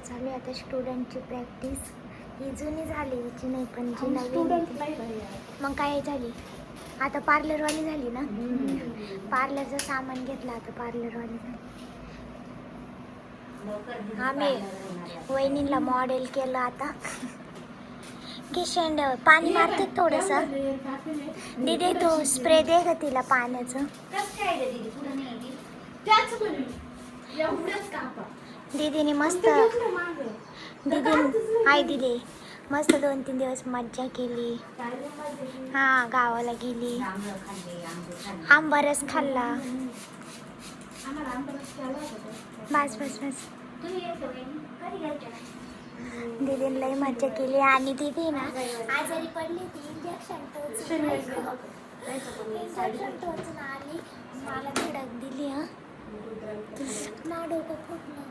चालू आहे आता स्टुडंटची प्रॅक्टिस. ही जुनी झाली, हिची नाही, पण जी नवीन मग काय झाली आता पार्लरवाली झाली ना. पार्लरचं सामान घेतलं आता पार्लरवाली झाली. आम्ही वहिनीला मॉडेल केलं आता. किशन पाणी मारते थोडंसं. दीदी तो स्प्रे दे ग तिला पाण्याचं. दीदीने मस्त दीदी आई दिली मस्त 2-3 दिवस मज्जा केली. हा गावाला गेली, आंबरस खाल्ला. बस बस बस दीदीने लई मज्जा केली. आणि दीदी ना आजारी पडली ती, इंजेक्शन टोचून आली, मला धडक दिली. हा ना डोकं फुटलं.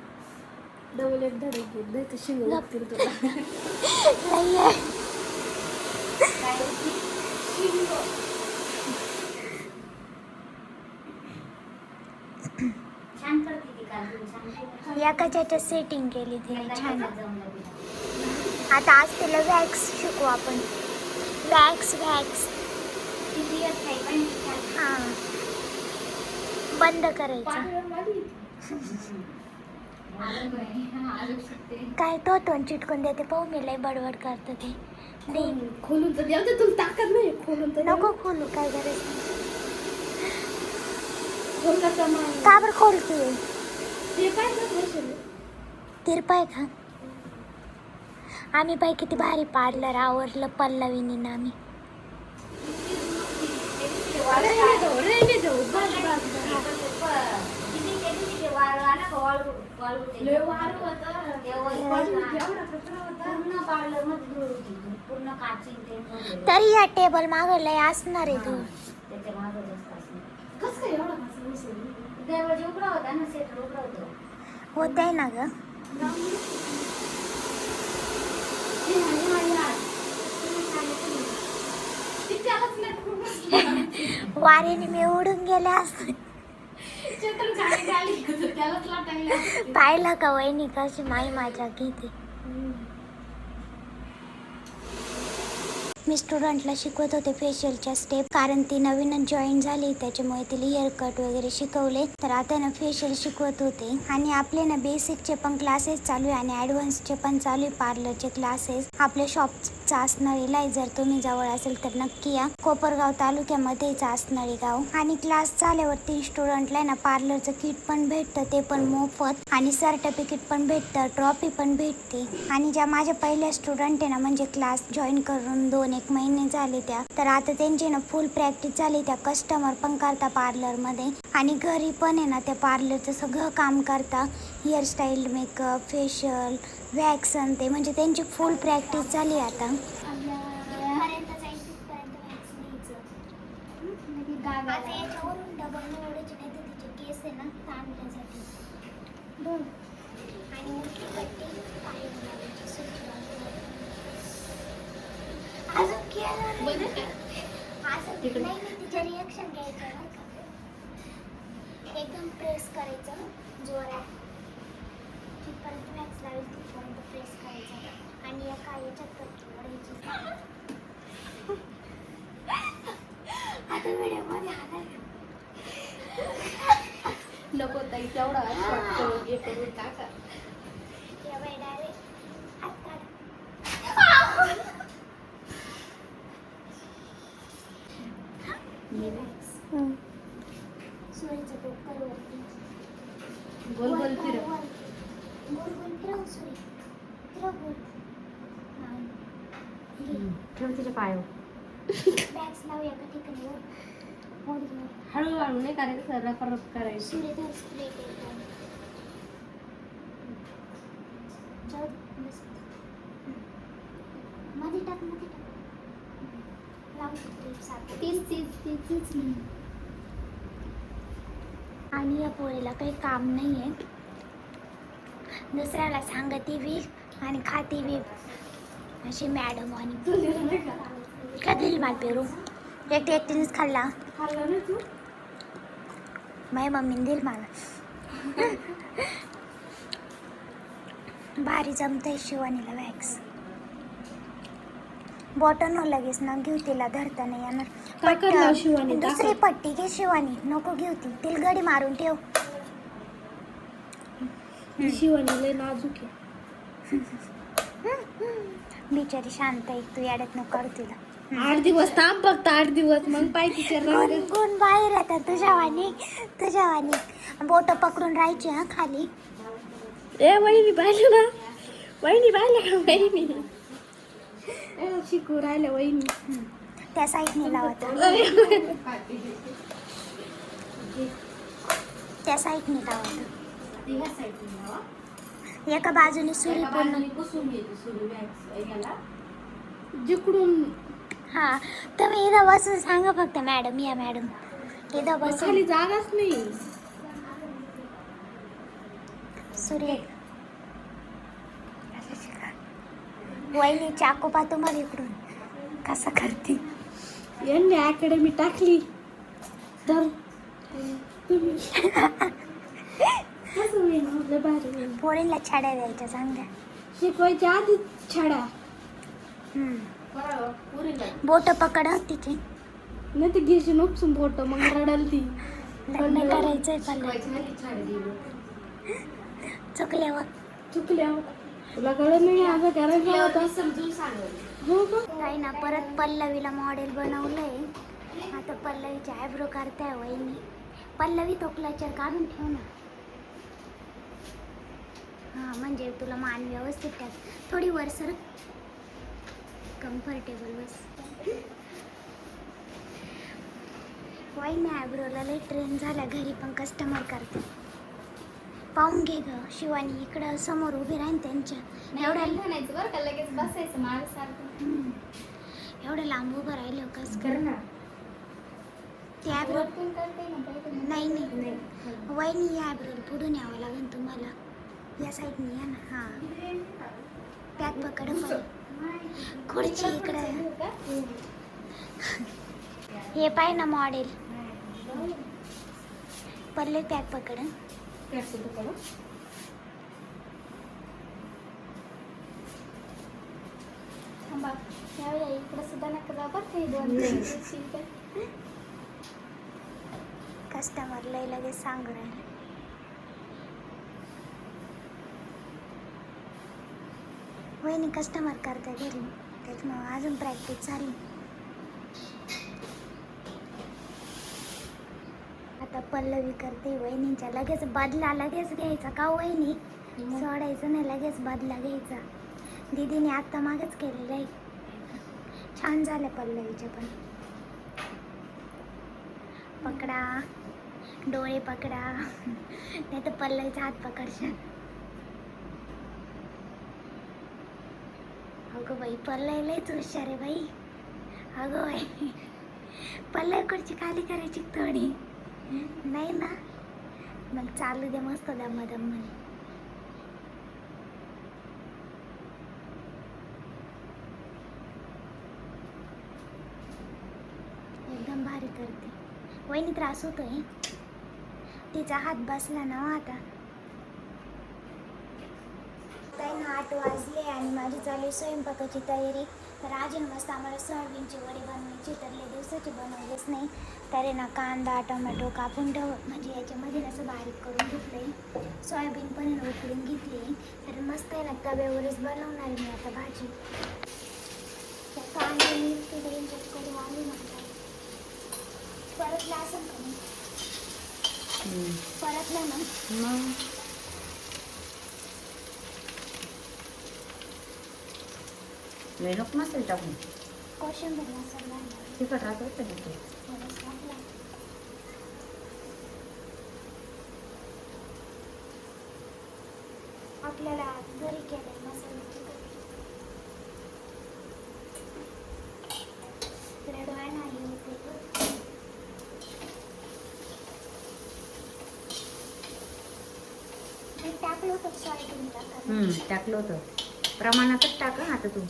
डबल एक धडक घेत शिंग लागतील तुला. नाही आहे एकाच्या सेटिंग केली तिने छान. आता आज तिला वॅक्स शिकू आपण. वॅक्स हां बंद करायचं. काय तो तोंड चिटकून देते पाहू मी, लय बडबड करतं ते. खोलून तर द्यावं, तुला ताकद नाही खोलून तर. नको खोलू, काय गरज नाही. का बरं खोलते? तिरपाय का? आम्ही बाई किती भारी पार्लर आवरलं पल्लवीनी आम्ही. तरी या टेबल मागं लय असणार आहे तू. होत आहे ना ग. वारेने मी उडून गेले असते. पाहिलं का वहिनी कशी माई माझ्या घेते. मी स्टुडंटला शिकवत होते फेशियलच्या स्टेप, कारण ती नवीनच जॉईन झाली त्याच्यामुळे तिला हेअर कट वगैरे शिकवले. तर आता ना फेशियल शिकवत होते. आणि आपले ना बेसिकचे पण क्लासेस चालू आहे आणि ॲडव्हान्सचे पण चालू आहे पार्लरचे क्लासेस. आपल्या शॉपचा असणारीला आहे, जर तुम्ही जवळ असेल तर नक्की या. कोपरगाव तालुक्यामध्येच असणारी गाव. आणि क्लास झाल्यावरती स्टुडंटला ना पार्लरचं किट पण भेटतं, ते पण मोफत. आणि सर्टिफिकेट पण भेटतं, ट्रॉफी पण भेटते. आणि ज्या माझ्या पहिल्या स्टुडंट आहे ना, म्हणजे क्लास जॉईन करून 2-1 महिने झाले त्या, तर आता त्यांची ना फुल प्रॅक्टिस झाली. त्या कस्टमर पण करता पार्लरमध्ये आणि घरी पण आहे ना त्या पार्लरचं सगळं काम करता. हेअरस्टाईल, मेकअप, फेशियल, वॅक्स आणि ते, म्हणजे त्यांची फुल प्रॅक्टिस झाली आता. आता याच्यावरून डबल निवडायची नाही तर तिचे केस आहे ना ताणण्यासाठी. आणि मोठी पट्टी अजून केलं असं नाही. मी तिच्या रिॲक्शन घ्यायचं ना, एकदम प्रेस करायचं जोरात. जिथपर्यंत वॅक्स लावेल तिथपर्यंत प्रेस करायचं आणि एका याच्यात पट्टी ओढायची. आता व्हिडिओमध्ये हाणायचं नको ताई, तेवढा शॉर्ट हे करून टाका. बाई डायरेक्ट हात काढ. सुरीचं डोकं वरती गोल गोल फिरव. गोल गोल फिरव सुरी, फिरव गोल. ठेव तिच्या पायावर. बॅग्स लावूया का ठिकाणी वर. हळूहळू नाही करायचं, रफ करायचं. सुरी धर स्प्रेट एकदम. मध्ये टाक, मध्ये टाक. तीच नाही. आणि या पोळीला काही काम नाही आहे, दुसऱ्याला सांगती बी आणि खाती बी अशी मॅडम. आणि कधी माल पेरू एकटीनेच खाल्ला. माझ्या मम्मीने दिल मला. भारी जमतंय शिवानीला वॅक्स. बॉटन लगेच न घेऊ, तिला धरता नाही येणार. ताकद लाव शिवानी, दुसरी ताकद. पट्टी घे शिवानी, नको घेऊ ती, तिला गडी मारून ठेव. शिवानी लय नाजूक आहे. बिचारी शांत आहे, तू याड्यात नको काढू तिला. 8 दिवस थांब, फक्त 8 दिवस, मग पाय तिच्या रंग. कोण बाहेर येतात तुझ्यावानी बोट पकडून राहायची हा खाली. ए वहिनी पाहिलं ना, वहिनी पाहिलं का, वहिनी शिकू राहिल्या वहिनी. त्या साईडने लावत, त्या साईडने लावत, एका बाजूने सुरी पूर्ण जिकडून. हा. तुम्ही इथं बसून सांगा फक्त मॅडम या मॅडम, इथं बसून. खाली जागाच नाही. सूर्य वहिनी चाकू पा तुम्हाला इकडून कसं करते. यांनी अकॅडमी टाकली तर तुम्ही कसं होईल, आपल्या भारी होईल. पोरींला छाड्या द्यायच्या चांगल्या, शिकवायच्या आधी छडा. बोट पकड हं तिची. नाही ते घेशील उपसून बोट, मग रडाल ती. लग्न करायचंय पल्लवी, चुकल्यावर. चुकल्या तुला कळत नाही, असं करायचं होतं. हो का? काही ना, परत पल्लवीला मॉडेल बनवलंय. आता पल्लवीचे आयब्रो करताय वहिनी. पल्लवी तो क्लचर काढून ठेव ना. हां, म्हणजे तुला मान व्यवस्थित टाक, थोडी वर सर, कम्फर्टेबल बस. वहिनी आयब्रोला लई ट्रेन झाल्या, घरी पण कस्टमर करते. पाहून घे ग शिवानी, इकडं समोर उभी राहीन त्यांच्या. म्हणायचं बरं का, लगेच बसायचं माझ्यासारखं. एवढं लांब उभं राहिलं कस कर ना. ते आयब्रो करते ना पहिले. नाही वहिनी, या आयब्रो पुढून यावं लागेल तुम्हाला, या साईडने या ना. हां, पॅक पकड खुर्ची इकडं. हे पाय ना मॉडेल, पल्ले पॅक पकड. थांबा, त्यावेळी इकडं सुद्धा नका जाऊ बरं काही 2 कस्टमर लय लगेच सांगू राहिले. वहिनी कस्टमर करते घरी, त्याच्यामुळं अजून प्रॅक्टिस झाली. आता पल्लवी करते वहिनीच्या. लगेच बदला लगेच घ्यायचा का वहिनी, सोडायचं नाही, लगेच बदला घ्यायचा. दीदीने आत्ता मागच केलेलं आहे. छान झालं पल्लवीचे पण. पकडा, डोळे पकडा, नाही तर पल्लवीचा हात पकडशाल. अगं बाई, पल्लवी लयच हुशार आहे बाई. अगं बाई, पल्लवी खुर्ची खाली करायची थोडी, नाही ना, मग चालू दे मस्त दम म्हणे. एकदम भारी करते वहिनी. त्रास होतोय, तिचा हात बसला ना आता. 8 वाजले आणि माझी चालू स्वयंपाकाची तयारी. तर आज मस्त आम्हाला सोयाबीनची वडी बनवायची, तर लय दिवसाची बनवलीच नाही. तर ना कांदा टोमॅटो कापून ठेव, म्हणजे याच्यामध्ये असं बारीक करून घेतलं. सोयाबीन पण उकडून घेतली. तर मस्त आहे ना, तव्यावरच बनवणार मी आता भाजी. तर कांदे मिरची ग्रेंजर करून आली ना. परतला असं का नाही, परतलं ना मग लय नको मसाले टाकून, कोशिंबीर मसाला तिखट राहतो का ते. थोडंसं टाकला. आपल्याला घरी केलं मसाला रेड वाईन आहे होते. टाकलं होतं सोयाबीन टाकायला. टाकलं होतं, प्रमाणातच टाका आता तू.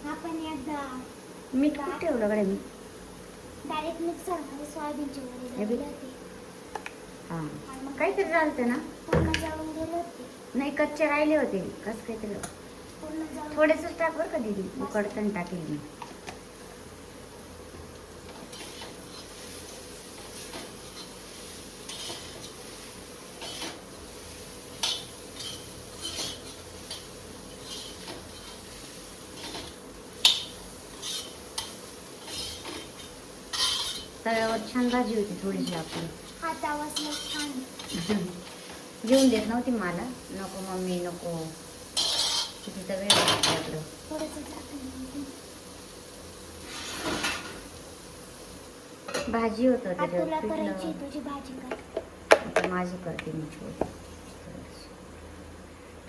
आपण एकदा मीठ खूप ठेवलं कडे मी. डायरेक्ट मिक्सरमध्ये सोयाबीनची वडी हे बघ. झाली होती. हा काहीतरी झालं ना. पूर्ण जाऊन गेले होते. नाही कच्चे राहिले होते. कसं काहीतरी पूर्ण जाऊन थोडेच टाक बरं का दीदी. उकडताना टाकेल मी. तव्यावर छान भाजी होती थोडीशी आपली. हात आवाज लय छान आहे. घेऊन देत नव्हती मला. नको मम्मी नको. किती तर वेळ लागला आपल्याकडं. थोडंसं टाकलं. भाजी होतं आता तुला त्याच्यावर करायची पिठलं. तुझी भाजी कर. आता माझी करते मी छोटी.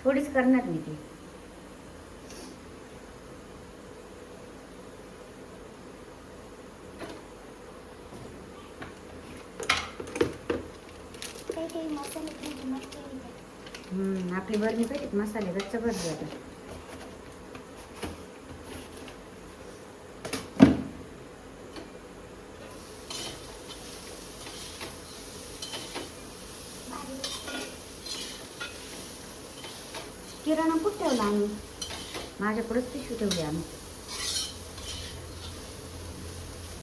थोडीच करणार मी ती. काही काही मसाले घरी मस्त येतात. आपली भरणी पाहिजे मसाले गच्च भर जातात. किराणा कुठं ठेवला आम्ही. माझ्याकडेच पिशवी ठेवली आम्ही.